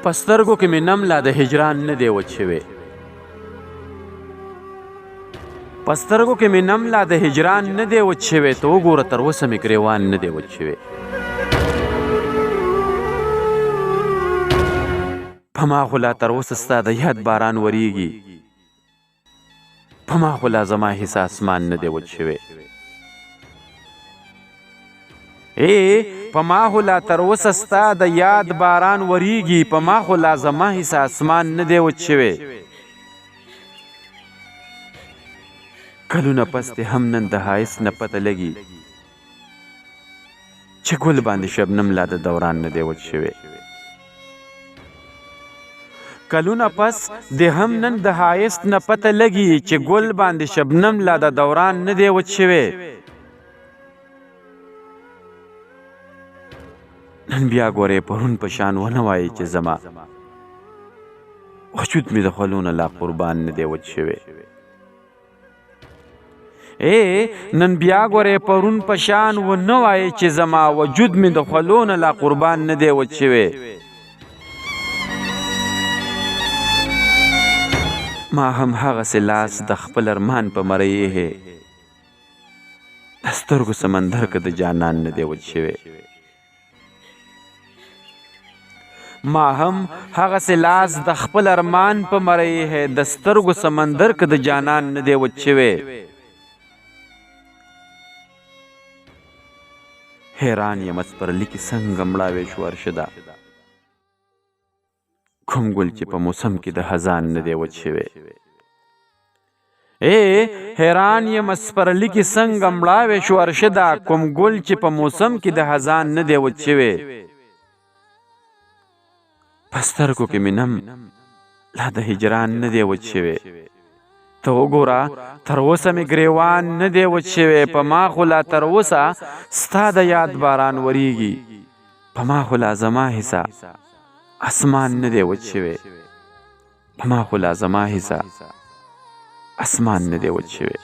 پسترګو کې مې نم لا د هجران نه دی وچ شوی پسترګو کې مې نم لا د هجران نه دی وچ شوی ته وګوره تر اوسه مې ګریوان نه دی وچ شوی په ما خو لا تر اوسه ستا د یاد باران وریږي په ما خو لا زما حصه اسمان نه دی وچ شوی په ما خو لا تر اوسه ستا د یاد باران وریږي په ما خو لا زما حصه اسمان نه دی وچ شوی کلونه پس دې هم نن د ښایست نه پته لګي چې ګل باندې شبنم لا د دوران نه دی وچ شوی کلونه پس دې هم نن د ښایست نه پته لګي چې ګل باندې شبنم لا د دوران نه دی وچ شوی نن بیا ګورې پرون په شان ونه وایي چې زما وجود مې د خولونه لا قربان نه دی وچ شوی نن بیا ګورې پرون په شان ونه وایي چې زما وجود مې د خولونه لا قربان نه دی وچ شوی ما هم هغسې لاس د خپل ارمان په مرۍ د سترګو سمندر که د جانان نه دی وچ شوی ما هم هغسې لاس د خپل ارمان په مرۍ د سترګو سمندر که د جانان نه دی وچ شوی حیران یم سپرلي کې څنګه مړاوې شو ارشده کوم ګل چې په موسم کې د خزان نه دی وچ شوی حیران یم سپرلي کې څنګه مړاوې شو ارشده کوم ګل چې په موسم کې د خزان نه دی وچ شوی په سترګو کې مې نم لا د هجران نه دی وچ شوی ته وګوره تر اوسه مې ګریوان نه دی وچ شوی په ما خو لا تر اوسه ستا د یاد باران وریږي په ما خو لا زما حصه اسمان نه دی وچ شوی په ما خو لا زما حصه اسمان نه دی وچ شوی